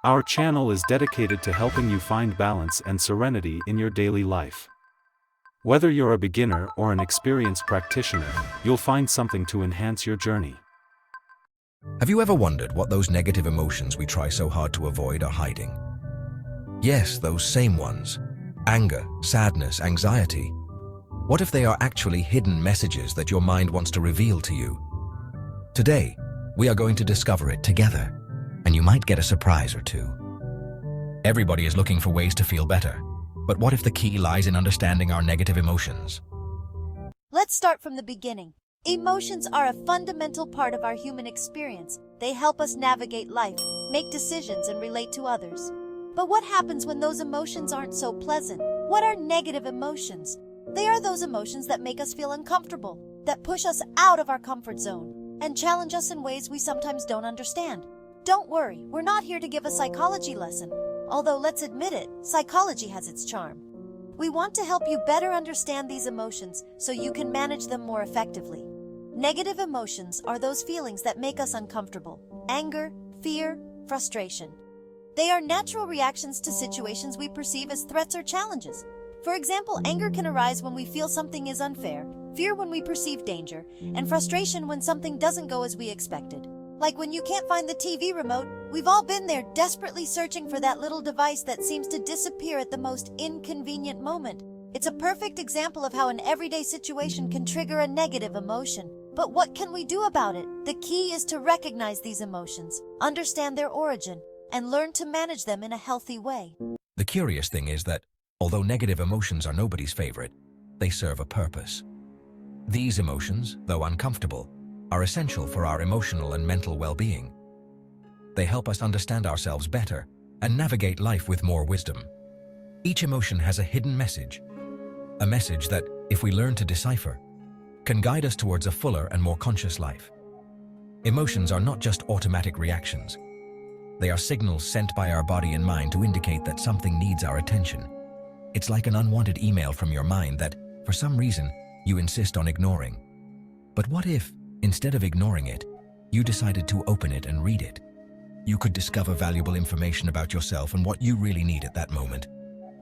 Our channel is dedicated to helping you find balance and serenity in your daily life. Whether you're a beginner or an experienced practitioner, you'll find something to enhance your journey. Have you ever wondered what those negative emotions we try so hard to avoid are hiding? Yes, those same ones. Anger, sadness, anxiety. What if they are actually hidden messages that your mind wants to reveal to you? Today, we are going to discover it together, and you might get a surprise or two. Everybody is looking for ways to feel better, but what if the key lies in understanding our negative emotions? Let's start from the beginning. Emotions are a fundamental part of our human experience. They help us navigate life, make decisions, and relate to others. But what happens when those emotions aren't so pleasant? What are negative emotions? They are those emotions that make us feel uncomfortable, that push us out of our comfort zone, and challenge us in ways we sometimes don't understand. Don't worry, we're not here to give a psychology lesson. Although, let's admit it, psychology has its charm. We want to help you better understand these emotions so you can manage them more effectively. Negative emotions are those feelings that make us uncomfortable. Anger, fear, frustration. They are natural reactions to situations we perceive as threats or challenges. For example, anger can arise when we feel something is unfair, fear when we perceive danger, and frustration when something doesn't go as we expected. Like when you can't find the TV remote, we've all been there desperately searching for that little device that seems to disappear at the most inconvenient moment. It's a perfect example of how an everyday situation can trigger a negative emotion. But what can we do about it? The key is to recognize these emotions, understand their origin, and learn to manage them in a healthy way. The curious thing is that, although negative emotions are nobody's favorite, they serve a purpose. These emotions, though uncomfortable, are essential for our emotional and mental well-being. They help us understand ourselves better and navigate life with more wisdom. Each emotion has a hidden message, a message that, if we learn to decipher, can guide us towards a fuller and more conscious life. Emotions are not just automatic reactions. They are signals sent by our body and mind to indicate that something needs our attention. It's like an unwanted email from your mind that, for some reason, you insist on ignoring. But what if, instead of ignoring it, you decided to open it and read it? You could discover valuable information about yourself and what you really need at that moment.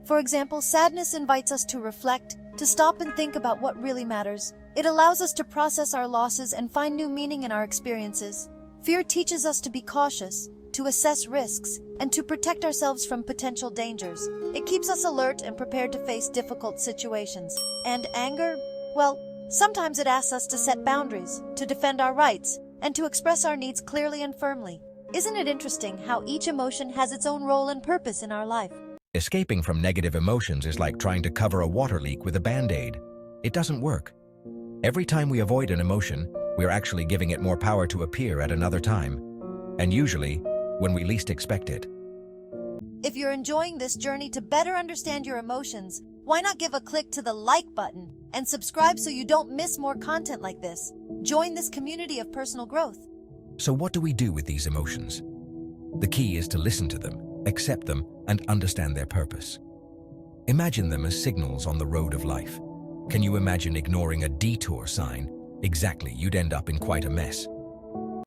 For example, sadness invites us to reflect, to stop and think about what really matters. It allows us to process our losses and find new meaning in our experiences. Fear teaches us to be cautious, to assess risks, and to protect ourselves from potential dangers. It keeps us alert and prepared to face difficult situations. And anger? Well, sometimes it asks us to set boundaries, to defend our rights, and to express our needs clearly and firmly. Isn't it interesting how each emotion has its own role and purpose in our life? Escaping from negative emotions is like trying to cover a water leak with a band-aid. It doesn't work. Every time we avoid an emotion, we're actually giving it more power to appear at another time, and usually when we least expect it. If you're enjoying this journey to better understand your emotions, why not give a click to the like button and subscribe so you don't miss more content like this? Join this community of personal growth. So what do we do with these emotions? The key is to listen to them, accept them, and understand their purpose. Imagine them as signals on the road of life. Can you imagine ignoring a detour sign? Exactly, you'd end up in quite a mess.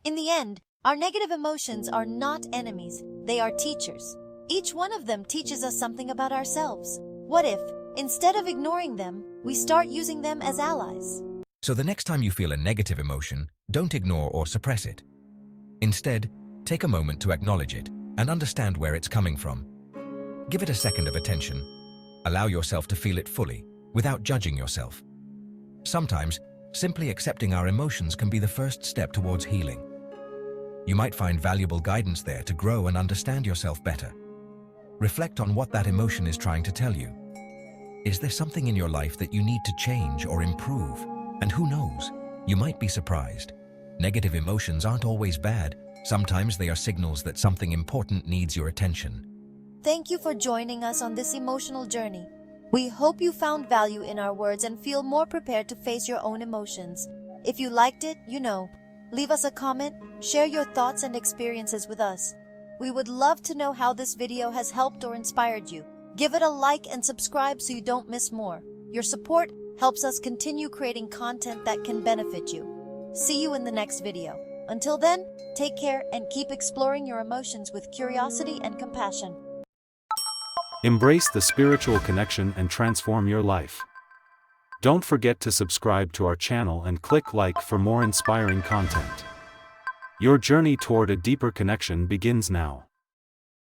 In the end, our negative emotions are not enemies, they are teachers. Each one of them teaches us something about ourselves. What if, instead of ignoring them, we start using them as allies? So the next time you feel a negative emotion, don't ignore or suppress it. Instead, take a moment to acknowledge it and understand where it's coming from. Give it a second of attention. Allow yourself to feel it fully, without judging yourself. Sometimes, simply accepting our emotions can be the first step towards healing. You might find valuable guidance there to grow and understand yourself better. Reflect on what that emotion is trying to tell you. Is there something in your life that you need to change or improve? And who knows, you might be surprised. Negative emotions aren't always bad. Sometimes they are signals that something important needs your attention. Thank you for joining us on this emotional journey. We hope you found value in our words and feel more prepared to face your own emotions. If you liked it, leave us a comment, share your thoughts and experiences with us. We would love to know how this video has helped or inspired you. Give it a like and subscribe so you don't miss more. Your support helps us continue creating content that can benefit you. See you in the next video. Until then, take care and keep exploring your emotions with curiosity and compassion. Embrace the spiritual connection and transform your life. Don't forget to subscribe to our channel and click like for more inspiring content. Your journey toward a deeper connection begins now.